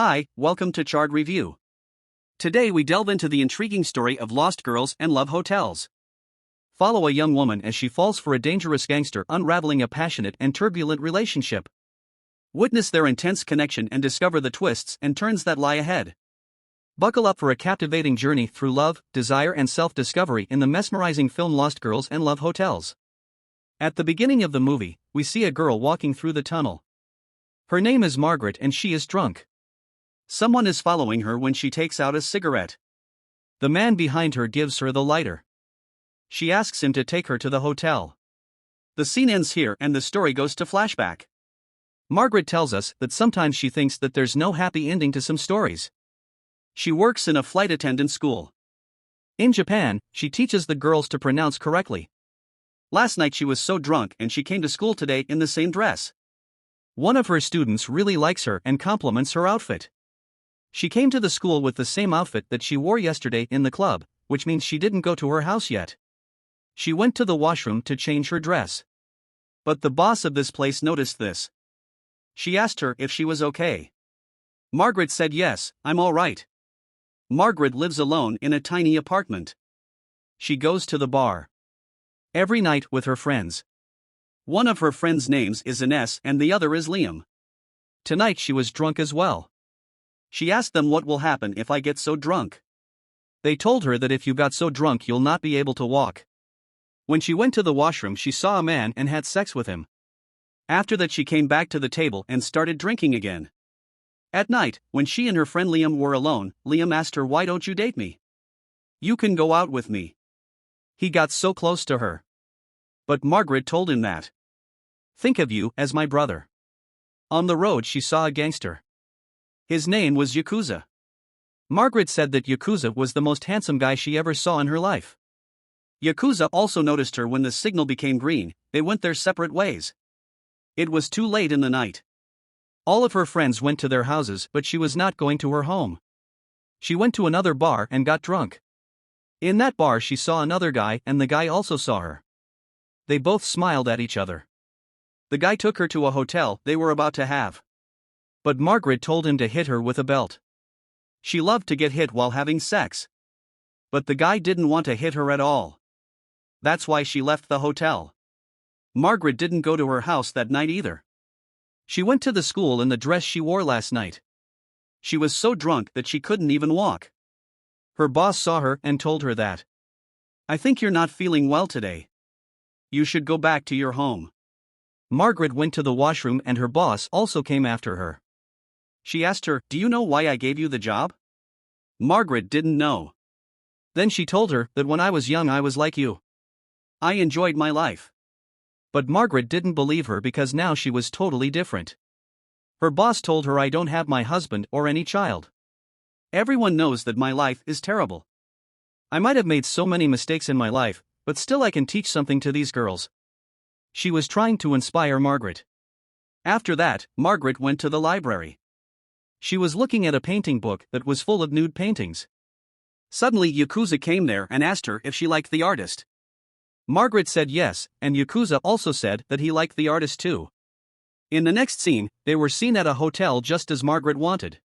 Hi, welcome to Chard Review. Today we delve into the intriguing story of lost girls and love hotels. Follow a young woman as she falls for a dangerous gangster unraveling a passionate and turbulent relationship. Witness their intense connection and discover the twists and turns that lie ahead. Buckle up for a captivating journey through love, desire and self-discovery in the mesmerizing film Lost Girls and Love Hotels. At the beginning of the movie, we see a girl walking through the tunnel. Her name is Margaret and she is drunk. Someone is following her when she takes out a cigarette. The man behind her gives her the lighter. She asks him to take her to the hotel. The scene ends here and the story goes to flashback. Margaret tells us that sometimes she thinks that there's no happy ending to some stories. She works in a flight attendant school. In Japan, she teaches the girls to pronounce correctly. Last night she was so drunk and she came to school today in the same dress. One of her students really likes her and compliments her outfit. She came to the school with the same outfit that she wore yesterday in the club, which means she didn't go to her house yet. She went to the washroom to change her dress. But the boss of this place noticed this. She asked her if she was okay. Margaret said yes, I'm all right. Margaret lives alone in a tiny apartment. She goes to the bar every night with her friends. One of her friends' names is Ines and the other is Liam. Tonight she was drunk as well. She asked them what will happen if I get so drunk. They told her that if you got so drunk you'll not be able to walk. When she went to the washroom she saw a man and had sex with him. After that she came back to the table and started drinking again. At night, when she and her friend Liam were alone, Liam asked her, "Why don't you date me? You can go out with me." He got so close to her. But Margaret told him that. "Think of you as my brother." On the road she saw a gangster. His name was Yakuza. Margaret said that Yakuza was the most handsome guy she ever saw in her life. Yakuza also noticed her when the signal became green. They went their separate ways. It was too late in the night. All of her friends went to their houses, but she was not going to her home. She went to another bar and got drunk. In that bar she saw another guy and the guy also saw her. They both smiled at each other. The guy took her to a hotel they were about to have. But Margaret told him to hit her with a belt. She loved to get hit while having sex. But the guy didn't want to hit her at all. That's why she left the hotel. Margaret didn't go to her house that night either. She went to the school in the dress she wore last night. She was so drunk that she couldn't even walk. Her boss saw her and told her that. "I think you're not feeling well today. You should go back to your home." Margaret went to the washroom and her boss also came after her. She asked her, "Do you know why I gave you the job?" Margaret didn't know. Then she told her that when I was young I was like you. I enjoyed my life. But Margaret didn't believe her because now she was totally different. Her boss told her, "I don't have my husband or any child. Everyone knows that my life is terrible. I might have made so many mistakes in my life, but still I can teach something to these girls." She was trying to inspire Margaret. After that, Margaret went to the library. She was looking at a painting book that was full of nude paintings. Suddenly Yakuza came there and asked her if she liked the artist. Margaret said yes, and Yakuza also said that he liked the artist too. In the next scene, they were seen at a hotel just as Margaret wanted.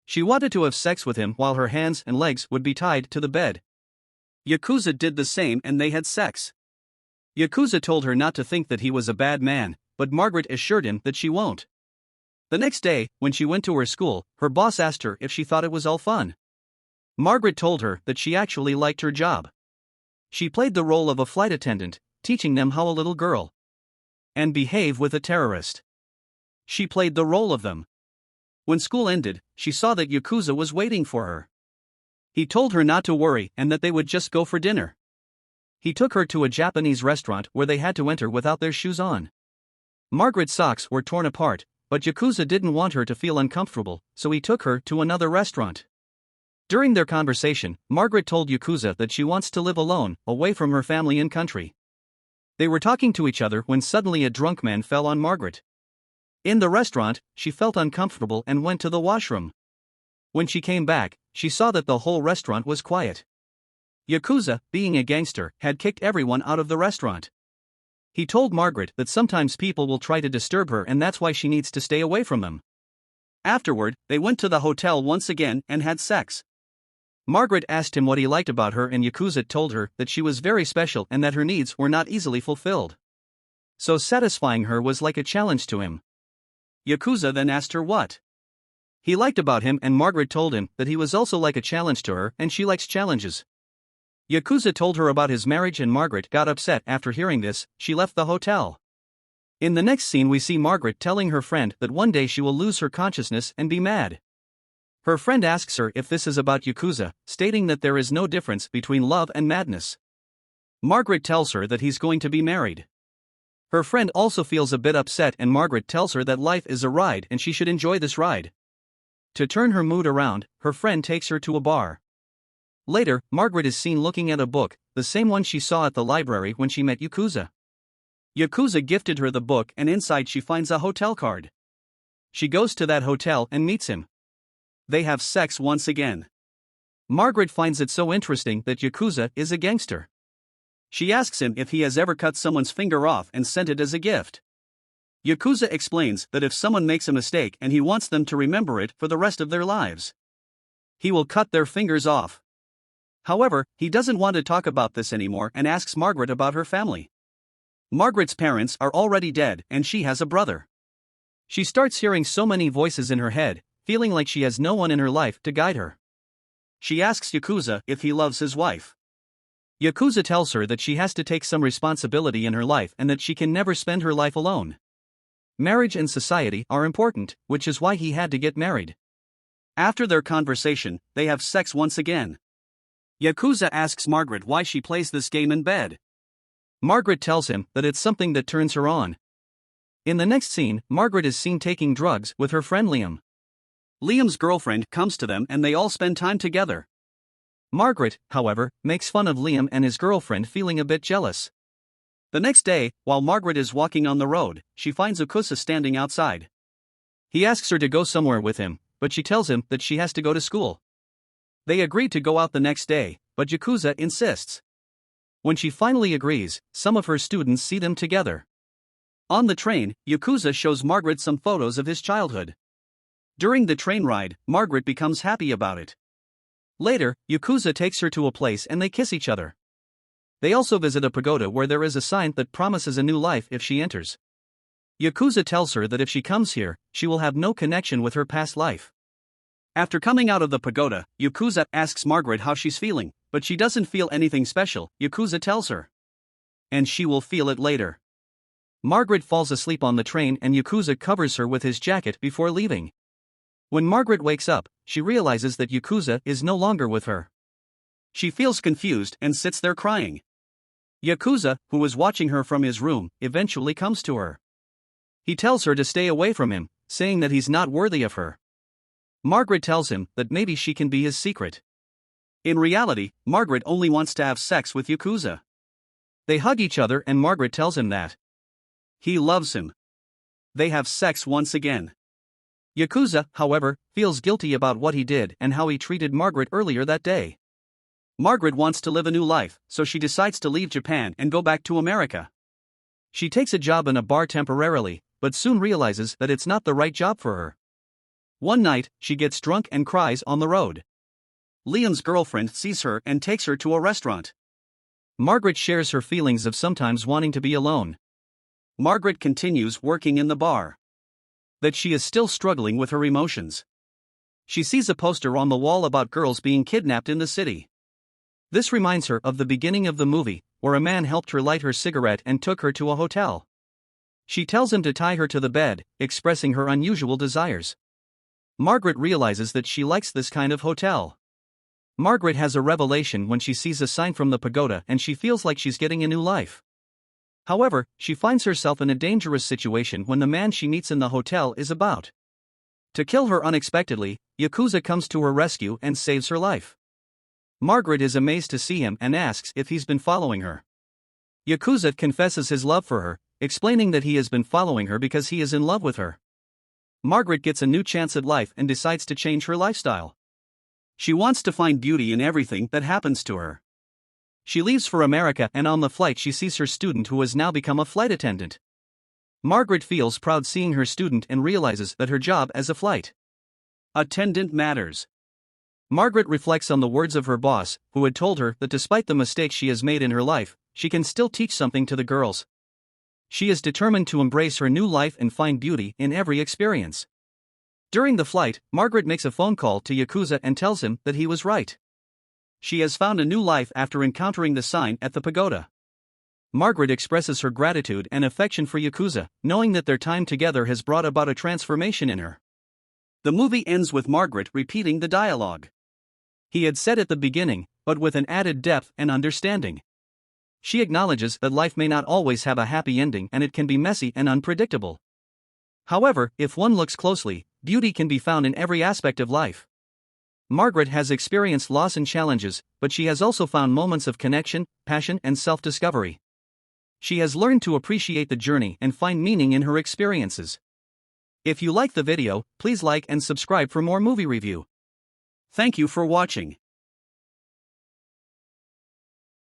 She wanted to have sex with him while her hands and legs would be tied to the bed. Yakuza did the same and they had sex. Yakuza told her not to think that he was a bad man, but Margaret assured him that she won't. The next day, when she went to her school, her boss asked her if she thought it was all fun. Margaret told her that she actually liked her job. She played the role of a flight attendant, teaching them how a little girl and behave with a terrorist. She played the role of them. When school ended, she saw that Yakuza was waiting for her. He told her not to worry and that they would just go for dinner. He took her to a Japanese restaurant where they had to enter without their shoes on. Margaret's socks were torn apart, but Yakuza didn't want her to feel uncomfortable, so he took her to another restaurant. During their conversation, Margaret told Yakuza that she wants to live alone, away from her family and country. They were talking to each other when suddenly a drunk man fell on Margaret. In the restaurant, she felt uncomfortable and went to the washroom. When she came back, she saw that the whole restaurant was quiet. Yakuza, being a gangster, had kicked everyone out of the restaurant. He told Margaret that sometimes people will try to disturb her and that's why she needs to stay away from them. Afterward, they went to the hotel once again and had sex. Margaret asked him what he liked about her, and Yakuza told her that she was very special and that her needs were not easily fulfilled. So satisfying her was like a challenge to him. Yakuza then asked her what he liked about him, and Margaret told him that he was also like a challenge to her and she likes challenges. Yakuza told her about his marriage and Margaret got upset. After hearing this, she left the hotel. In the next scene we see Margaret telling her friend that one day she will lose her consciousness and be mad. Her friend asks her if this is about Yakuza, stating that there is no difference between love and madness. Margaret tells her that he's going to be married. Her friend also feels a bit upset, and Margaret tells her that life is a ride and she should enjoy this ride. To turn her mood around, her friend takes her to a bar. Later, Margaret is seen looking at a book, the same one she saw at the library when she met Yakuza. Yakuza gifted her the book, and inside she finds a hotel card. She goes to that hotel and meets him. They have sex once again. Margaret finds it so interesting that Yakuza is a gangster. She asks him if he has ever cut someone's finger off and sent it as a gift. Yakuza explains that if someone makes a mistake and he wants them to remember it for the rest of their lives, he will cut their fingers off. However, he doesn't want to talk about this anymore and asks Margaret about her family. Margaret's parents are already dead and she has a brother. She starts hearing so many voices in her head, feeling like she has no one in her life to guide her. She asks Yakuza if he loves his wife. Yakuza tells her that she has to take some responsibility in her life and that she can never spend her life alone. Marriage and society are important, which is why he had to get married. After their conversation, they have sex once again. Yakuza asks Margaret why she plays this game in bed. Margaret tells him that it's something that turns her on. In the next scene, Margaret is seen taking drugs with her friend Liam. Liam's girlfriend comes to them and they all spend time together. Margaret, however, makes fun of Liam and his girlfriend, feeling a bit jealous. The next day, while Margaret is walking on the road, she finds Yakuza standing outside. He asks her to go somewhere with him, but she tells him that she has to go to school. They agree to go out the next day, but Yakuza insists. When she finally agrees, some of her students see them together. On the train, Yakuza shows Margaret some photos of his childhood. During the train ride, Margaret becomes happy about it. Later, Yakuza takes her to a place and they kiss each other. They also visit a pagoda where there is a sign that promises a new life if she enters. Yakuza tells her that if she comes here, she will have no connection with her past life. After coming out of the pagoda, Yakuza asks Margaret how she's feeling, but she doesn't feel anything special, Yakuza tells her. And she will feel it later. Margaret falls asleep on the train and Yakuza covers her with his jacket before leaving. When Margaret wakes up, she realizes that Yakuza is no longer with her. She feels confused and sits there crying. Yakuza, who was watching her from his room, eventually comes to her. He tells her to stay away from him, saying that he's not worthy of her. Margaret tells him that maybe she can be his secret. In reality, Margaret only wants to have sex with Yakuza. They hug each other and Margaret tells him that he loves him. They have sex once again. Yakuza, however, feels guilty about what he did and how he treated Margaret earlier that day. Margaret wants to live a new life, so she decides to leave Japan and go back to America. She takes a job in a bar temporarily, but soon realizes that it's not the right job for her. One night, she gets drunk and cries on the road. Liam's girlfriend sees her and takes her to a restaurant. Margaret shares her feelings of sometimes wanting to be alone. Margaret continues working in the bar. That she is still struggling with her emotions. She sees a poster on the wall about girls being kidnapped in the city. This reminds her of the beginning of the movie, where a man helped her light her cigarette and took her to a hotel. She tells him to tie her to the bed, expressing her unusual desires. Margaret realizes that she likes this kind of hotel. Margaret has a revelation when she sees a sign from the pagoda and she feels like she's getting a new life. However, she finds herself in a dangerous situation when the man she meets in the hotel is about to kill her unexpectedly. Yakuza comes to her rescue and saves her life. Margaret is amazed to see him and asks if he's been following her. Yakuza confesses his love for her, explaining that he has been following her because he is in love with her. Margaret gets a new chance at life and decides to change her lifestyle. She wants to find beauty in everything that happens to her. She leaves for America and on the flight she sees her student who has now become a flight attendant. Margaret feels proud seeing her student and realizes that her job as a flight Attendant matters. Margaret reflects on the words of her boss, who had told her that despite the mistakes she has made in her life, she can still teach something to the girls. She is determined to embrace her new life and find beauty in every experience. During the flight, Margaret makes a phone call to Yakuza and tells him that he was right. She has found a new life after encountering the sign at the pagoda. Margaret expresses her gratitude and affection for Yakuza, knowing that their time together has brought about a transformation in her. The movie ends with Margaret repeating the dialogue he had said at the beginning, but with an added depth and understanding. She acknowledges that life may not always have a happy ending and it can be messy and unpredictable. However, if one looks closely, beauty can be found in every aspect of life. Margaret has experienced loss and challenges, but she has also found moments of connection, passion, and self-discovery. She has learned to appreciate the journey and find meaning in her experiences. If you like the video, please like and subscribe for more movie review. Thank you for watching.